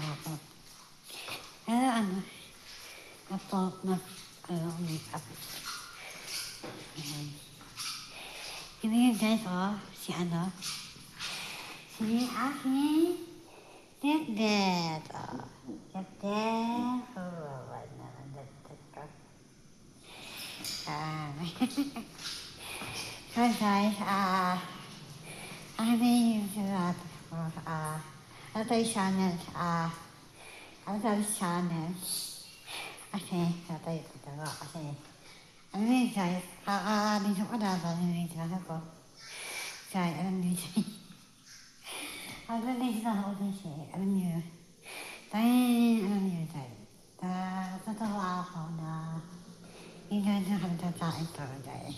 ako. Pero ako, makeup. Ayan. Yun yun guys, si aking Dek-dek. Dek-dek. Wala naman dek-dek ko. So guys, ano yung sulat ko? Ano tayo channel? Channel? Kasi, ano tayo tatawa? Kasi, ano yun guys? Dito ko dapat, ano yung sulat ko? Guys, alam niyo siya. Alam niyo. Alam niyo tayo. Totoo ako na hindi na kami tatakin to dahil.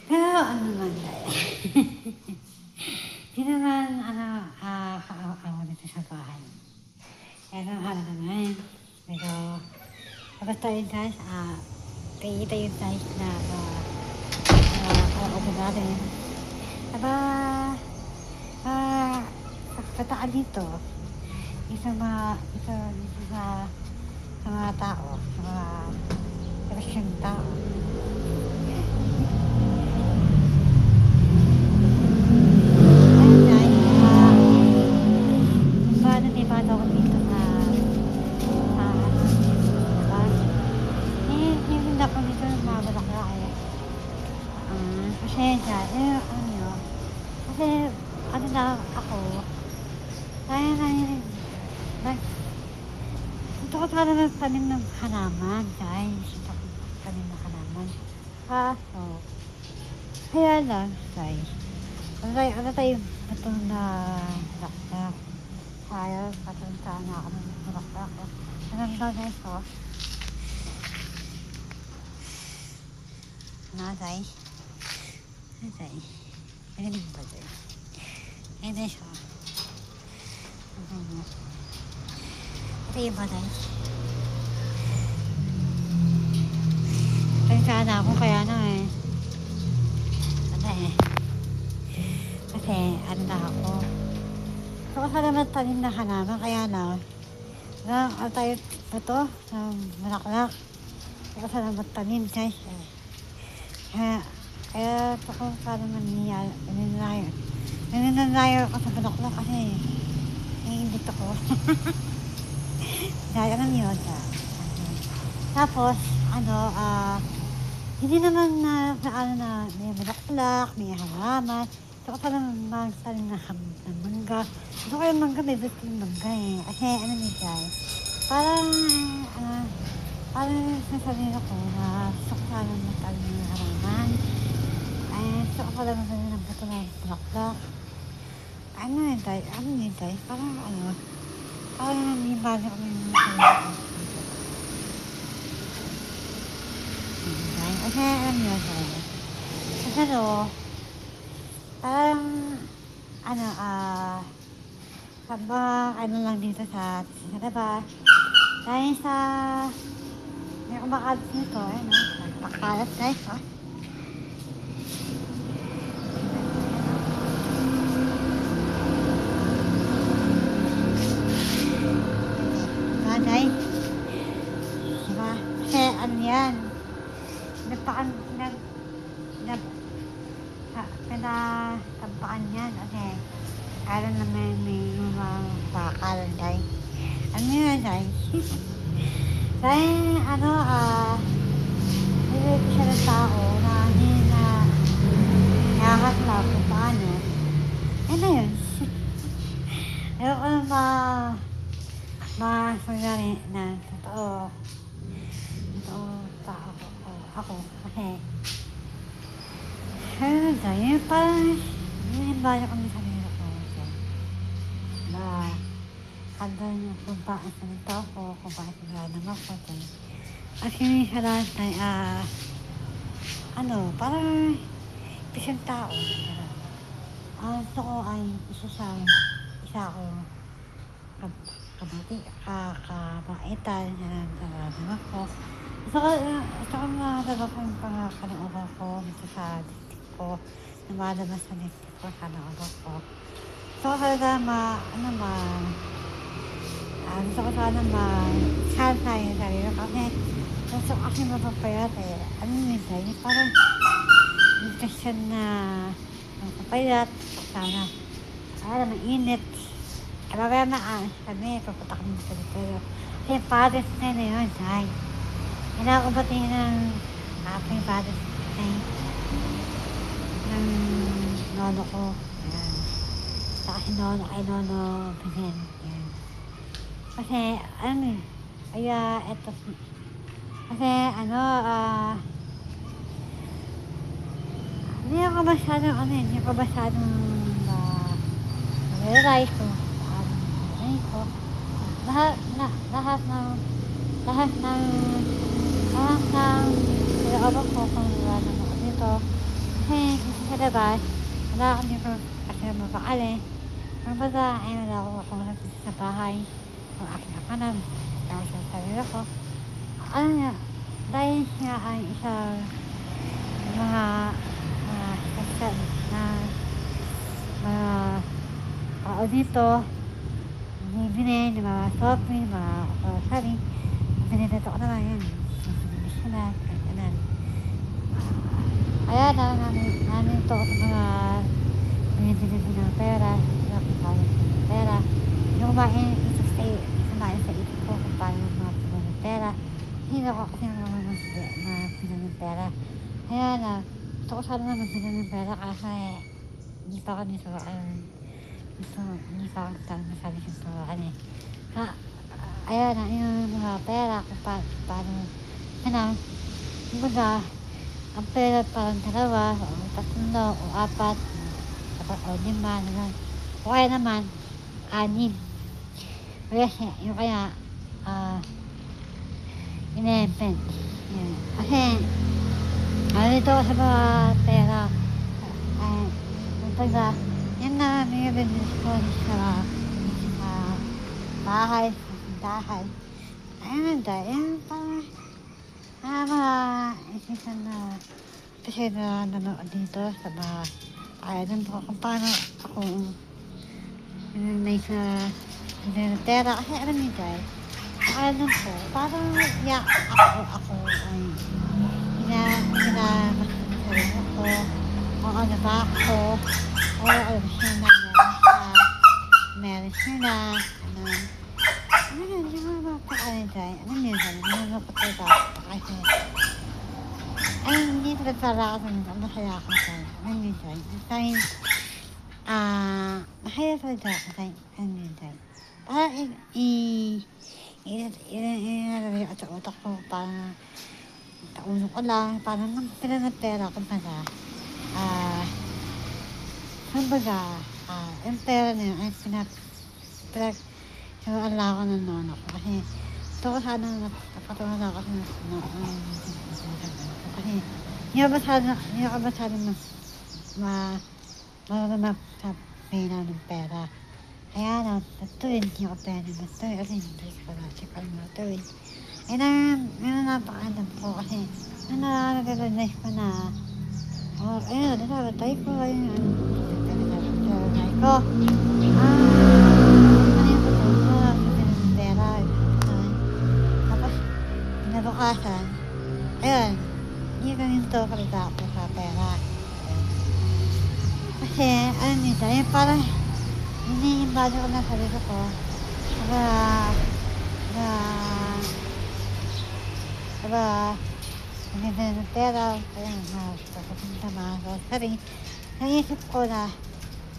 Pero ano man dahil. Hindi naman ako dito sa bahay. Pero naman. Pero kapag tayo guys, kaya tayo guys na ako natin. Pataan dito. Isa sa mga tao, sa mga Christian tao. Ayun guys, paano diba ako dito sa hindi ako dito ng mga balakla kasi kasi na ako ito ko talaga tanim ng halaman, guys. Ito ko tanim ng halaman. So, kaya lang, guys. Ano tayo ito na lakdak. Kaya, patunta na ako ng lakdak. Ano daw, guys, guys? Ano ba, guys? Guys, ito yung batay. Pansada ako kaya kasi ako. So kasalamat tanin na halaman kaya tayo ito malaklak. So kasalamat tanin guys. Kaya ito ko sana naninilayo ako sa balaklak kasi hindi ko. Dahil alam yun. Tapos, hindi naman na may bulaklak, may halaman. Ito ko pala magsaling ng mangga. Ito ko yung mangga, may gusto yung mangga Kasi niyo guys, parang sasabihin ako na gusto ko sana magsaling ng halaman. Gusto ko pala magsaling ng buto ng bulaklak. Ano yun tayo? Parang may balik kami ng kasi alam niyo tayo. Pero, parang, lang dito sa labas. Dahil sa, may kumakalat nito, nagpakalat guys, guys. Diba? Kasi yan. Tampakan yan. Kasi alam naman may mga bakal guys. Yan guys? Dahil nilip siya ng tao na hindi na nakakatlaw kung paano. Na yun. Ayoko na masagari na totoo tao ako kasi dahil parang nanimbala kami sa nila ko hanggang kung bakit nalito ako kung bakit naglanang ako kasi sa lahat parang isang tao gusto ko ay isa ako kabaitan naglalang ako gusto ko nalabas ko yung pangkalooban ko dito sa district ko lumalabas sa district ko sa kalooban ko gusto ko talaga gusto ko sana mag-salsa yung sarili ko kasi gusto ko kasi mapapayat eh. Ano minsan, yung parang intention na mapapayat, sana mainit. Mamaya kami, pupunta kami sa Lipero. Kasi Father's Day na yun, ay. Kailangan ko batiin ng aking Father's Day ng nono ko. Ayan. Saka si nono kay nono Pinen. Ayan. Kasi, kaya eto, kasi hindi ako masyadong, hindi ko masyadong nag-realize ko. Lahat ng pinakaabang ko kung wala naman ako dito. Kasi sa labas, wala ako dito kasi mapakali. Kumbaga, wala ako sa bahay. Kung aking kapanan, ako sa sarili ko. Dahil siya ay isang mga special na mga tao dito, bibili ng mga shopping, mga grocery. Binibito ko naman yun. Bibili sila, kahit kanan. Kaya namin ito sa mga binibili ng pera, sila kung paano ng pera. Yung kumain sa isip ko kung paano mga pila ng pera. Hindi ako kasi mga pila ng pera. Kaya gusto ko sana magpila ng pera kasi hindi pa ako nito hindi pa ako masabi sa yung mga pera kung paano kumbaga ang pera parang 2 o 3 o 4 o 5 naman o kaya naman 6 yung kaya in-event kasi dito sa mga pera kumbaga yan na may business ko sa bahay, sa tindahan. Ayun, parang mga isisan na kasi nanonood dito sa mga ayaw po kung paano ako may sa pera kasi alam niyo guys, ayaw po, parang ako ay pinamasasarin ako kung ano ba ako o alam siya na meron siya na hindi mo mapakain tayo. Hindi mo mapakain kasi hindi talaga ako masaya ako tayo. Hindi tayo. Masaya talaga ako tayo. Hindi tayo. Parang inalari ako sa utak ko. Parang taunok ko lang. Parang pila ng pera ko pala. Kumbaga, yung pera na yun ay pinag-ala ko ng nono ko kasi ito ko sana napatunan ako kasi hindi ako masyado marunong sa pera ng pera. Kaya natuwid hindi ako pwede matuwid kasi hindi ko matuwid. Napakaalam ko kasi nag-realize ko na nagtatay ko ko. Pera. Tapos, kinabukasan, hindi ko nito kalita ako sa pera. Kasi, parang iniimbado ko na sarili ko. Maganda ng pera, kaya magpapapunta mga grocery. Naisip ko na,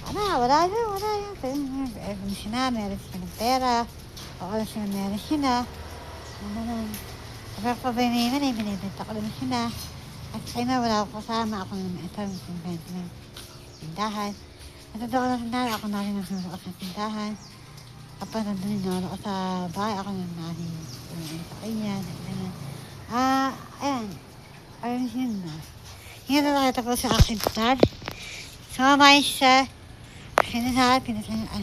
wala yun. Kung siya meron siya ng pera, o kung siya meron siya na, kapag problema yun, binibenta ko naman siya na. At kaya wala ako kasama, ako naman ito, nagbenta ng tindahan. At ito ko na tindahan, ako na rin nagsusuot ng tindahan. Kapag nandun ako sa bahay, ako naman sa kanya. Ayun yun na. Yun na nakita ko sa akin vlog. Sumamay siya. Pinasal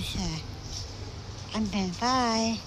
siya. And then, bye.